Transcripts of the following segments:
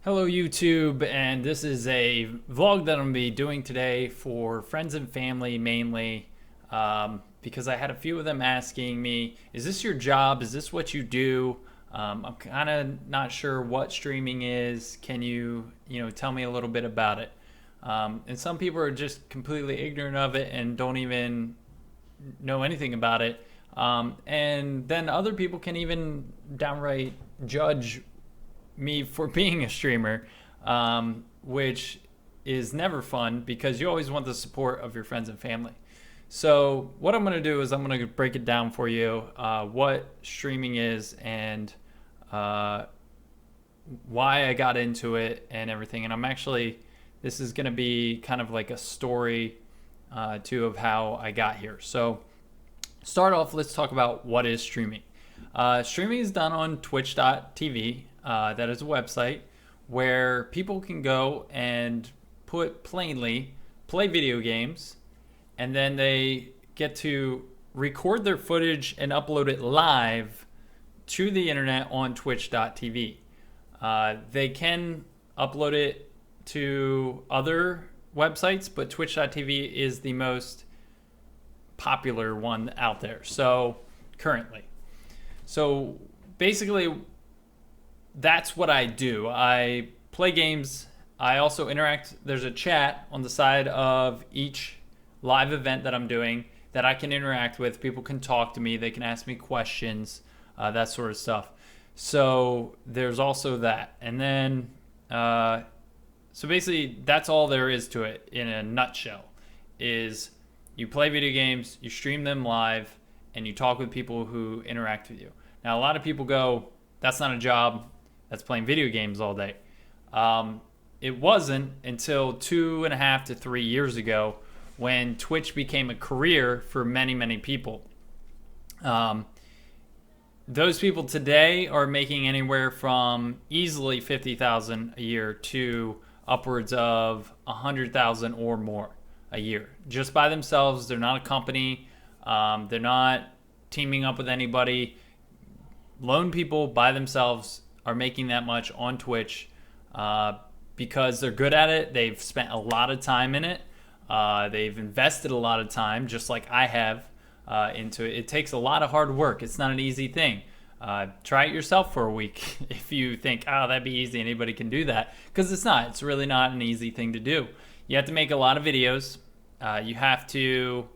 Hello YouTube, and this is a vlog that I'm going to be doing today for friends and family mainly, because I had a few of them asking me, is this your job? Is this what you do? I'm kind of not sure what streaming is. Can you tell me a little bit about it? And some people are just completely ignorant of it and don't even know anything about it. And then other people can even downright judge me for being a streamer, which is never fun because you always want the support of your friends and family. So what I'm going to do is I'm going to break it down for you, what streaming is and why I got into it and everything. And this is going to be kind of like a story too of how I got here. So start off, let's talk about what is streaming. Streaming is done on twitch.tv. That is a website where people can go and put plainly play video games, and then they get to record their footage and upload it live to the internet on twitch.tv. They can upload it to other websites, but twitch.tv is the most popular one out there. So currently. So basically, that's what I do. I play games. I also interact. There's a chat on the side of each live event that I'm doing that I can interact with. People can talk to me. They can ask me questions, that sort of stuff. So there's also that. And then, so basically, that's all there is to it in a nutshell. Is you play video games, you stream them live, and you talk with people who interact with you. Now, a lot of people go, that's not a job. That's playing video games all day. It wasn't until 2.5 to 3 years ago when Twitch became a career for many, many people. Those people today are making anywhere from easily 50,000 a year to upwards of 100,000 or more a year. Just by themselves. They're not a company. They're not teaming up with anybody. Lone people by themselves are making that much on Twitch because they're good at it. They've spent a lot of time in it. They've invested a lot of time, just like I have, into it. It takes a lot of hard work. It's not an easy thing. Try it yourself for a week if you think, oh, that'd be easy. Anybody can do that. Because it's not. It's really not an easy thing to do. You have to make a lot of videos. You have to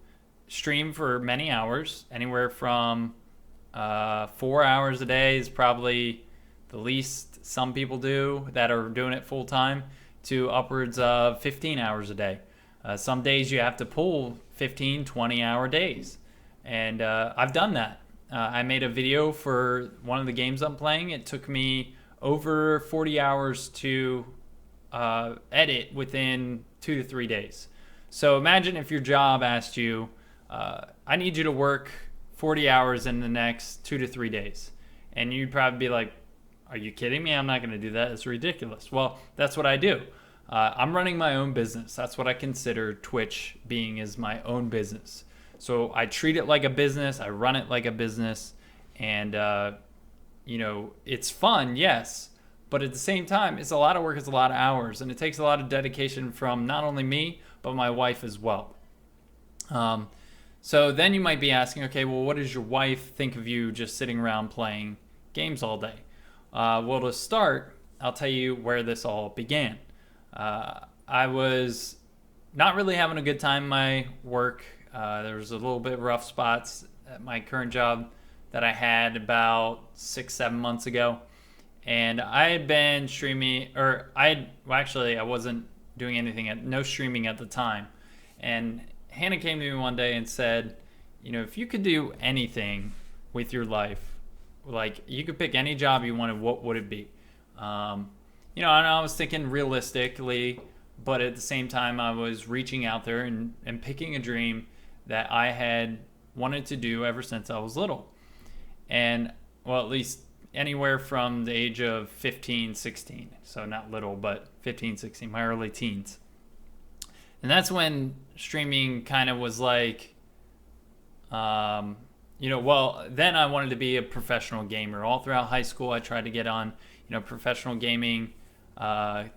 stream for many hours, anywhere from 4 hours a day is probably the least some people do that are doing it full time, to upwards of 15 hours a day. Some days you have to pull 15, 20-hour days. And I've done that. I made a video for one of the games I'm playing. It took me over 40 hours to edit within 2 to 3 days. So imagine if your job asked you, I need you to work 40 hours in the next 2 to 3 days. And you'd probably be like, are you kidding me? I'm not going to do that. It's ridiculous. Well, that's what I do. I'm running my own business. That's what I consider Twitch being, is my own business. So I treat it like a business. I run it like a business. And, it's fun, yes. But at the same time, it's a lot of work. It's a lot of hours. And it takes a lot of dedication from not only me, but my wife as well. So then you might be asking, okay, well, what does your wife think of you just sitting around playing games all day? Well, to start, I'll tell you where this all began. I was not really having a good time in my work. There was a little bit rough spots at my current job that I had about 6-7 months ago. And I had been streaming, I wasn't doing anything, no streaming at the time. And Hannah came to me one day and said, if you could do anything with your life, like you could pick any job you wanted, what would it be? And I was thinking realistically, but at the same time, I was reaching out there and picking a dream that I had wanted to do ever since I was little. And, well, at least anywhere from the age of 15, 16. So not little, but 15, 16, my early teens. And that's when streaming kind of was like, then I wanted to be a professional gamer. All throughout high school, I tried to get on, professional gaming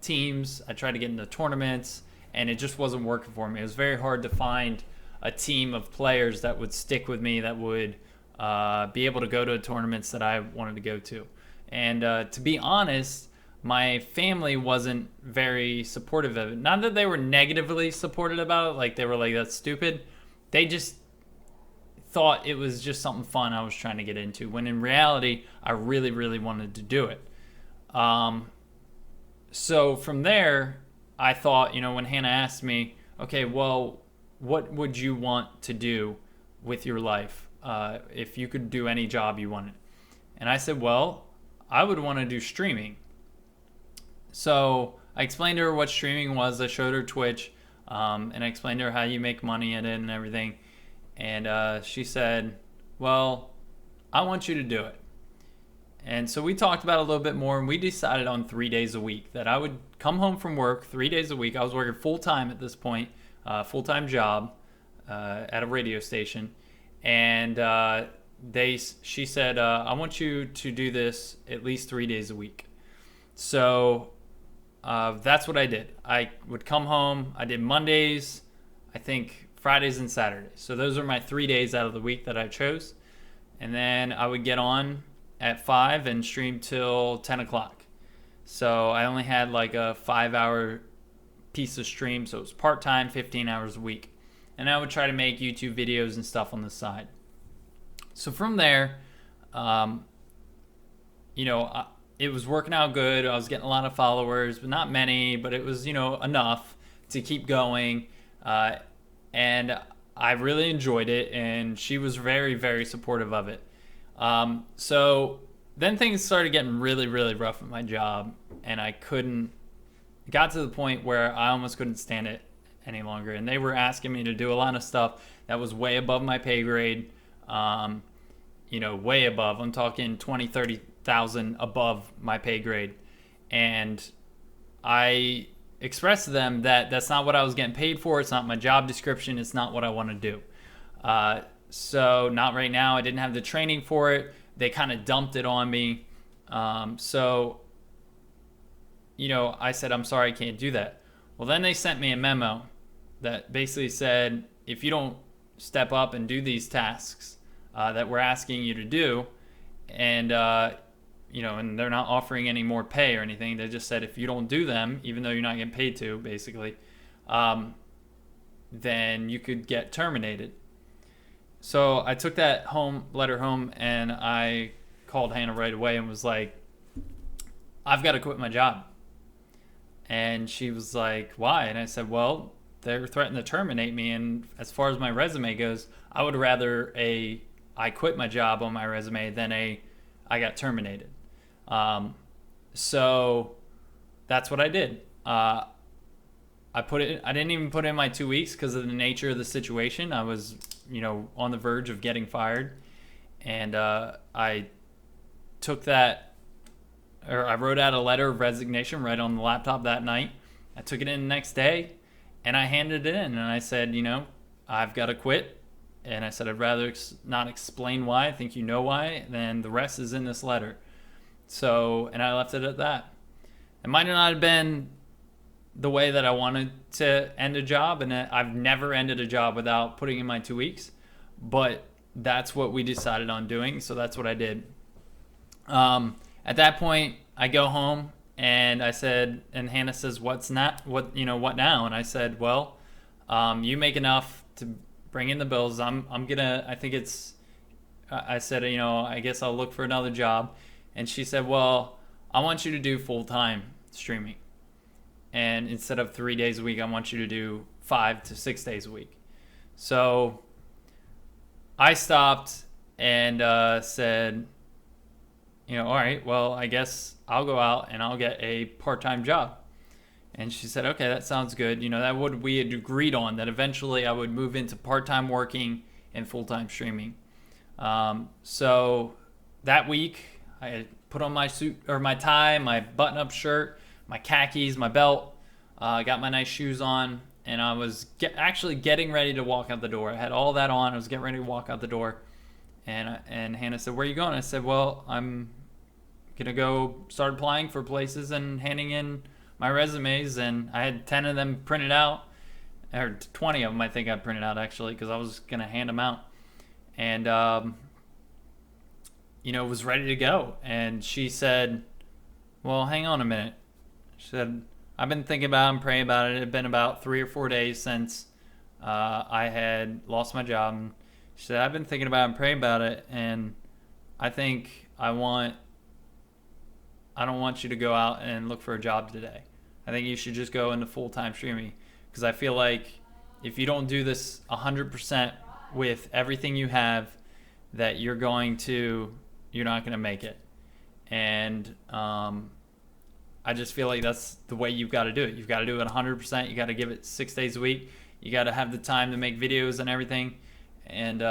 teams. I tried to get into tournaments, and it just wasn't working for me. It was very hard to find a team of players that would stick with me, that would be able to go to tournaments that I wanted to go to. And to be honest, my family wasn't very supportive of it. Not that they were negatively supportive about it, like they were like, that's stupid. They just thought it was just something fun I was trying to get into, when in reality, I really, really wanted to do it. So from there, I thought, when Hannah asked me, okay, well, what would you want to do with your life if you could do any job you wanted? And I said, well, I would want to do streaming. So I explained to her what streaming was. I showed her Twitch, and I explained to her how you make money at it and everything. And she said, well, I want you to do it. And so we talked about it a little bit more, and we decided on 3 days a week, that I would come home from work 3 days a week. I was working full-time at this point, full-time job at a radio station. And she said, I want you to do this at least 3 days a week. So that's what I did. I would come home. I did Mondays, I think Fridays and Saturdays. So those are my 3 days out of the week that I chose. And then I would get on at 5 and stream till 10 o'clock. So I only had like a 5-hour piece of stream. So it was part-time, 15 hours a week. And I would try to make YouTube videos and stuff on the side. So from there, it was working out good. I was getting a lot of followers, but not many, but it was, enough to keep going. And I really enjoyed it, and she was very, very supportive of it. So then things started getting really, really rough at my job, and it got to the point where I almost couldn't stand it any longer. And they were asking me to do a lot of stuff that was way above my pay grade, way above. I'm talking 20, 30,000 above my pay grade. And I expressed to them that that's not what I was getting paid for. It's not my job description. It's not what I want to do. So not right now. I didn't have the training for it. They kind of dumped it on me. I said, I'm sorry, I can't do that. Well, then they sent me a memo that basically said, if you don't step up and do these tasks that we're asking you to do, and and they're not offering any more pay or anything. They just said, if you don't do them, even though you're not getting paid to, basically, then you could get terminated. So I took that letter home, and I called Hannah right away and was like, I've got to quit my job. And she was like, why? And I said, well, they're threatening to terminate me. And as far as my resume goes, I would rather I quit my job on my resume than I got terminated. So that's what I did. I didn't even put in my 2 weeks because of the nature of the situation. I was, on the verge of getting fired. And I wrote out a letter of resignation right on the laptop that night. I took it in the next day, and I handed it in. And I said, I've got to quit. And I said, I'd rather not explain why. I think you know why. Then the rest is in this letter. So, and I left it at that. It might not have been the way that I wanted to end a job, and I've never ended a job without putting in my 2 weeks, but that's what we decided on doing, so that's what I did. At that point, I go home, and I said, and Hannah says, what now? And I said, well, you make enough to bring in the bills. I said, I guess I'll look for another job. And she said, well, I want you to do full-time streaming. And instead of 3 days a week, I want you to do 5 to 6 days a week. So I stopped and said, all right, well, I guess I'll go out and I'll get a part-time job. And she said, okay, that sounds good. We had agreed on that eventually I would move into part-time working and full-time streaming. So that week, I had put on my suit or my tie, my button-up shirt, my khakis, my belt, got my nice shoes on, and I was actually getting ready to walk out the door. I had all that on. I was getting ready to walk out the door, and Hannah said, "Where are you going?" I said, "Well, I'm gonna go start applying for places and handing in my resumes, and I had 10 of them printed out, or 20 of them I think I printed out actually, because I was gonna hand them out, and was ready to go. And she said, well, hang on a minute. She said, I've been thinking about it and praying about it. It had been about 3 or 4 days since I had lost my job. And she said, I've been thinking about it and praying about it, and I think I don't want you to go out and look for a job today. I think you should just go into full-time streaming, because I feel like if you don't do this 100% with everything you have, that you're not going to make it. And I just feel like that's the way you've got to do it. You've got to do it 100%. You got to give it 6 days a week. You got to have the time to make videos and everything. And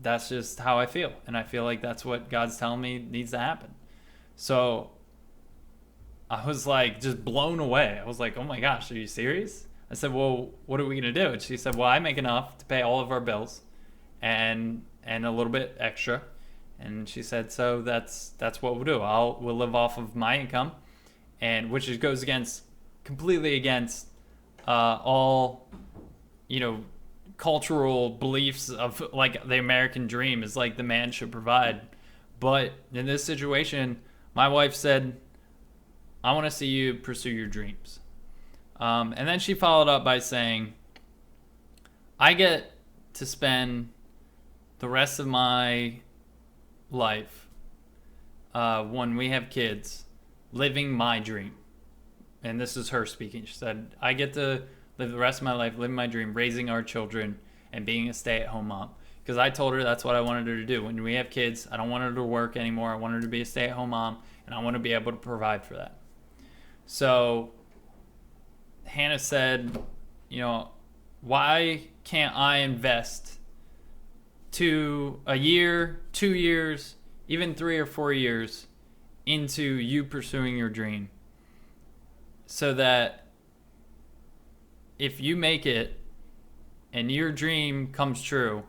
that's just how I feel. And I feel like that's what God's telling me needs to happen. So I was like just blown away. I was like, oh my gosh, are you serious? I said, well, what are we going to do? And she said, well, I make enough to pay all of our bills and a little bit extra. And she said, so that's what we'll do. We'll live off of my income, and which goes completely against all, cultural beliefs of like the American dream is like the man should provide. But in this situation, my wife said, I want to see you pursue your dreams. And then she followed up by saying, I get to spend the rest of my life, when we have kids, living my dream. And this is her speaking. She said, I get to live the rest of my life living my dream, raising our children and being a stay-at-home mom. Because I told her that's what I wanted her to do. When we have kids, I don't want her to work anymore. I want her to be a stay-at-home mom, and I want to be able to provide for that. So Hannah said, why can't I invest a year, 2 years, even 3 or 4 years into you pursuing your dream, so that if you make it and your dream comes true,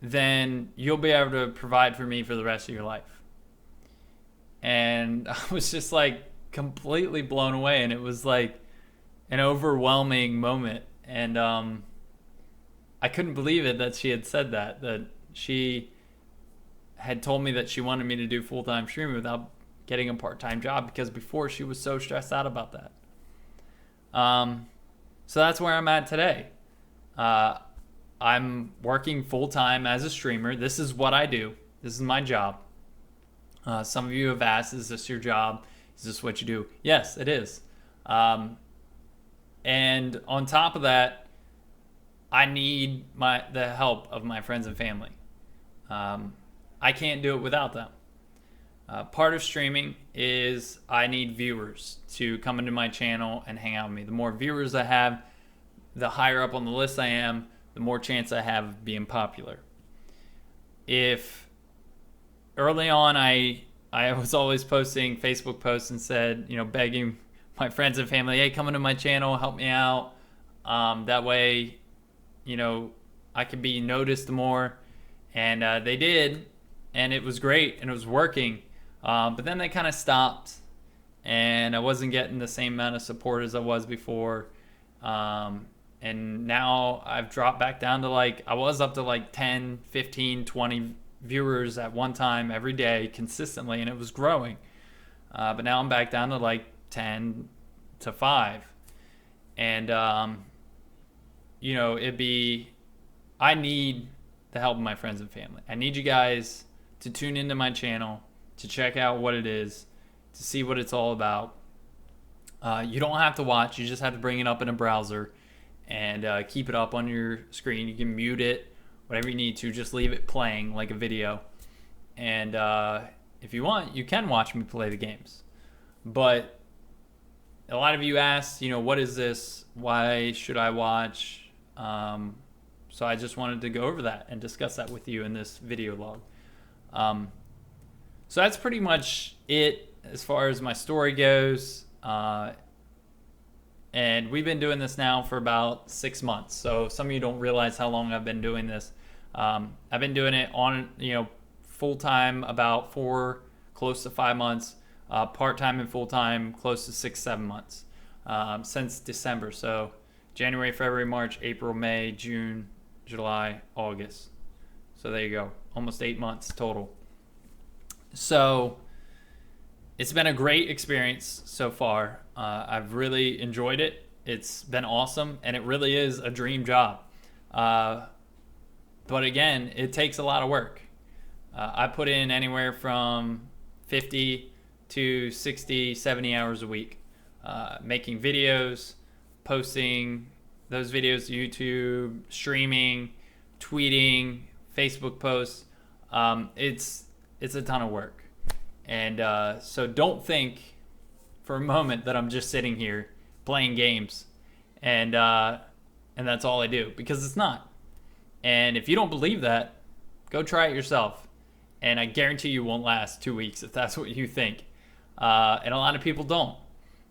then you'll be able to provide for me for the rest of your life. And I was just like completely blown away, and it was like an overwhelming moment. And I couldn't believe it that she had said that she had told me that she wanted me to do full-time streaming without getting a part-time job, because before she was so stressed out about that. So that's where I'm at today. I'm working full-time as a streamer. This is what I do. This is my job. Some of you have asked, is this your job? Is this what you do? Yes, it is. And on top of that, I need the help of my friends and family. I can't do it without them. Part of streaming is I need viewers to come into my channel and hang out with me. The more viewers I have, the higher up on the list I am, the more chance I have of being popular. If early on I was always posting Facebook posts and said, begging my friends and family, hey, come into my channel, help me out. That way, I could be noticed more. And they did, and it was great, and it was working. But then they kind of stopped, and I wasn't getting the same amount of support as I was before. And now I've dropped back down to I was up to 10, 15, 20 viewers at one time every day consistently, and it was growing. But now I'm back down to 10 to 5. And, I need the help of my friends and family. I need you guys to tune into my channel, to check out what it is, to see what it's all about. You don't have to watch. You just have to bring it up in a browser and keep it up on your screen. You can mute it, whatever you need to. Just leave it playing like a video. And if you want, you can watch me play the games. But a lot of you asked, what is this? Why should I watch? So I just wanted to go over that and discuss that with you in this video log. So that's pretty much it as far as my story goes. And we've been doing this now for about 6 months. So some of you don't realize how long I've been doing this. I've been doing it on, full time about 4 close to 5 months. Part-time and full-time, close to 6-7 months since December. So January, February, March, April, May, June, July, August. So there you go. Almost 8 months total. So it's been a great experience so far. I've really enjoyed it. It's been awesome, and it really is a dream job. But again, it takes a lot of work. I put in anywhere from 50 to 60, 70 hours a week, making videos, posting those videos to YouTube, streaming, tweeting, Facebook posts. It's a ton of work. And so don't think for a moment that I'm just sitting here playing games and that's all I do, because it's not. And if you don't believe that, go try it yourself. And I guarantee you won't last 2 weeks if that's what you think. And a lot of people don't.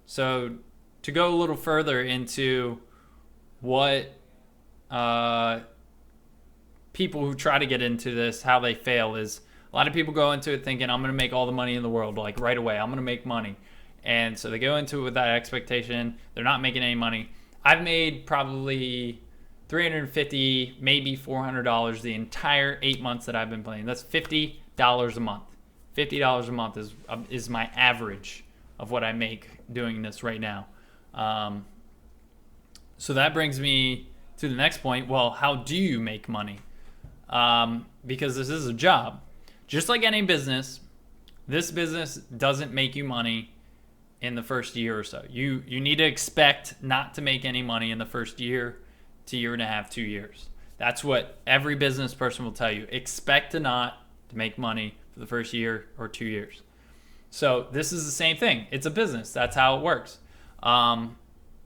So to go a little further into what people who try to get into this, how they fail, is a lot of people go into it thinking, I'm going to make all the money in the world, like right away. I'm going to make money. And so they go into it with that expectation. They're not making any money. I've made probably $350, maybe $400 the entire 8 months that I've been playing. That's $50 a month. $50 a month is my average of what I make doing this right now. So that brings me to the next point. Well, how do you make money? Because this is a job. Just like any business, this business doesn't make you money in the first year or so. You need to expect not to make any money in the first year to year and a half, 2 years. That's what every business person will tell you. Expect to make money for the first year or 2 years. So this is the same thing. It's a business. That's how it works.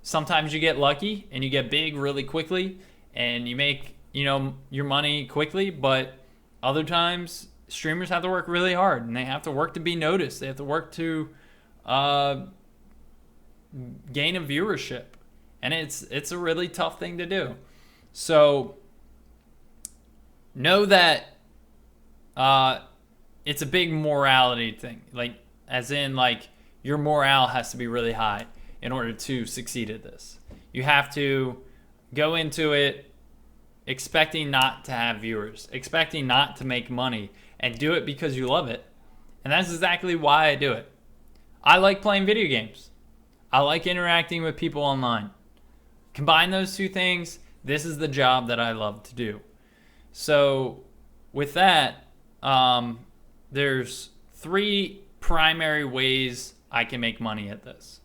Sometimes you get lucky and you get big really quickly and you make, your money quickly, but other times streamers have to work really hard and they have to work to be noticed. They have to work to gain a viewership. And it's a really tough thing to do. So know that it's a big morality thing. Like, as in, like, your morale has to be really high in order to succeed at this. You have to go into it expecting not to have viewers, expecting not to make money, and do it because you love it. And that's exactly why I do it. I like playing video games. I like interacting with people online. Combine those two things, this is the job that I love to do. So with that, there's 3 primary ways I can make money at this.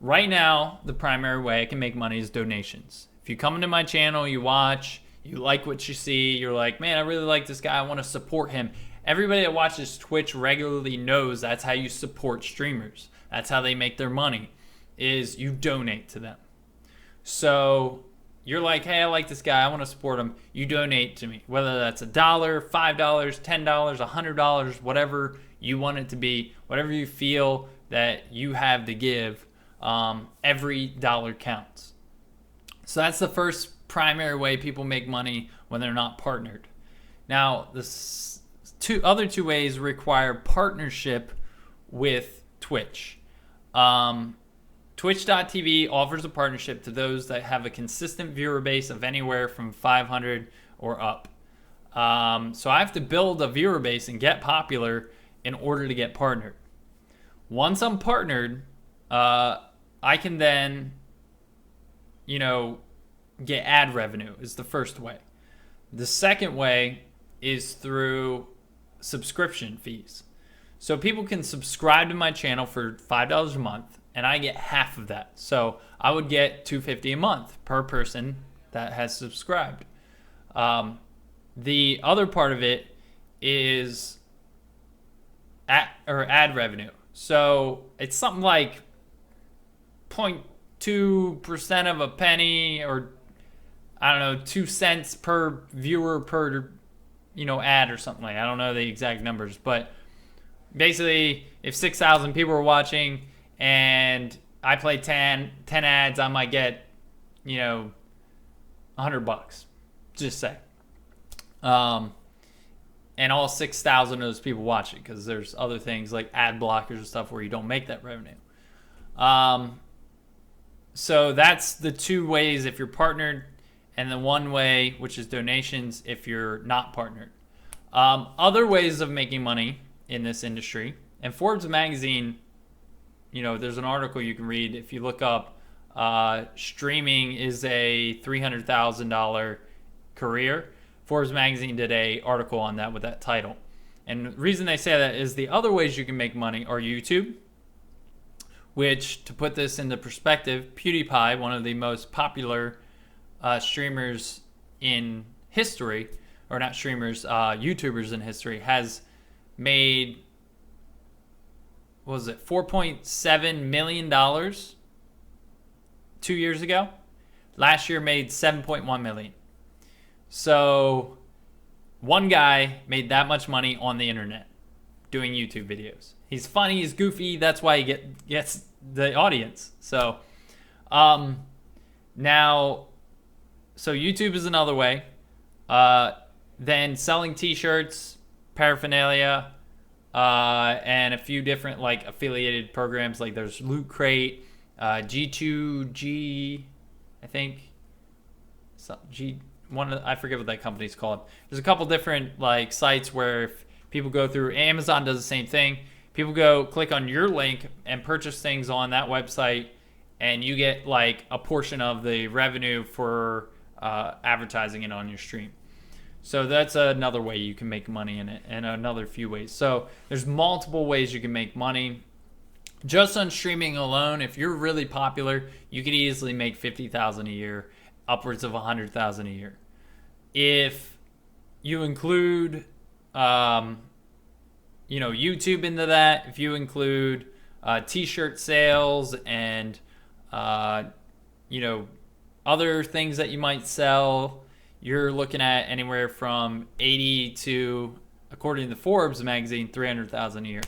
Right now, the primary way I can make money is donations. If you come into my channel, you watch, you like what you see, you're like, man, I really like this guy, I want to support him. Everybody that watches Twitch regularly knows that's how you support streamers. That's how they make their money, is you donate to them. So you're like, hey, I like this guy, I want to support him. You donate to me, whether that's $1, $5, $10, $100, whatever you want it to be, whatever you feel that you have to give. Every dollar counts. So that's the first primary way people make money when they're not partnered. Now, the other two ways require partnership with Twitch. Twitch.tv offers a partnership to those that have a consistent viewer base of anywhere from 500 or up. So I have to build a viewer base and get popular in order to get partnered. Once I'm partnered, I can then, get ad revenue is the first way. The second way is through subscription fees. So people can subscribe to my channel for $5 a month, and I get half of that. So I would get $250 a month per person that has subscribed. The other part of it is ad revenue. So it's something like 0.2% of a penny, or I don't know, 2 cents per viewer per ad or something like that. I don't know the exact numbers, but basically if 6,000 people are watching and I play 10 ads, I might get $100, just say. and all 6,000 of those people watch it, because there's other things like ad blockers and stuff where you don't make that revenue. So that's the two ways if you're partnered, and the one way, which is donations, if you're not partnered. Other ways of making money in this industry, and Forbes magazine, there's an article you can read if you look up streaming is a $300,000 career. Forbes magazine did a article on that with that title. And the reason they say that is the other ways you can make money are YouTube, which, to put this into perspective, PewDiePie, one of the most popular streamers in history, or not streamers, YouTubers in history, has made, what was it, $4.7 million 2 years ago. Last year made $7.1 million. So one guy made that much money on the internet doing YouTube videos. He's funny, he's goofy, that's why he gets the audience. So now, so YouTube is another way. Then selling t-shirts, paraphernalia, and a few different like affiliated programs, like there's Loot Crate, G2G, I think. I forget what that company's called. There's a couple different like sites where if people go through, Amazon does the same thing. People go click on your link and purchase things on that website, and you get like a portion of the revenue for advertising it on your stream. So that's another way you can make money in it, and another few ways. So there's multiple ways you can make money. Just on streaming alone, if you're really popular, you could easily make $50,000 a year, upwards of $100,000 a year. If you include, YouTube into that, if you include t-shirt sales and, other things that you might sell, you're looking at anywhere from 80 to, according to Forbes magazine, 300,000 a year.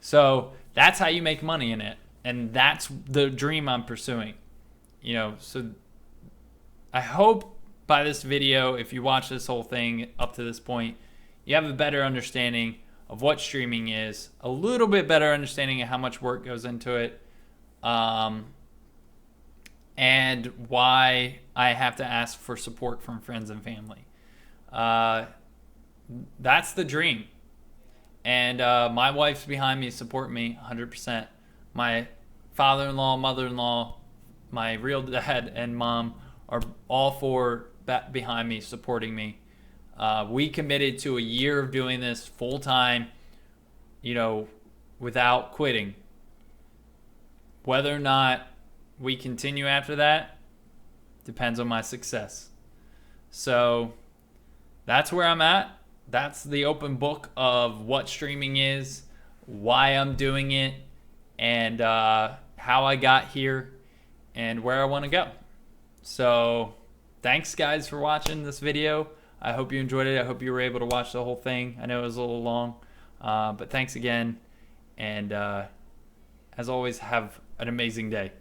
So that's how you make money in it, and that's the dream I'm pursuing. So I hope by this video, if you watch this whole thing up to this point, you have a better understanding of what streaming is, a little bit better understanding of how much work goes into it, and why I have to ask for support from friends and family. That's the dream. And my wife's behind me, support me 100%. My father-in-law, mother-in-law, my real dad and mom are all behind me, supporting me. We committed to a year of doing this full-time, without quitting. Whether or not we continue after that depends on my success. So that's where I'm at. That's the open book of what streaming is, why I'm doing it, and how I got here, and where I want to go. So thanks guys for watching this video. I hope you enjoyed it. I hope you were able to watch the whole thing. I know it was a little long, but thanks again. And as always, have an amazing day.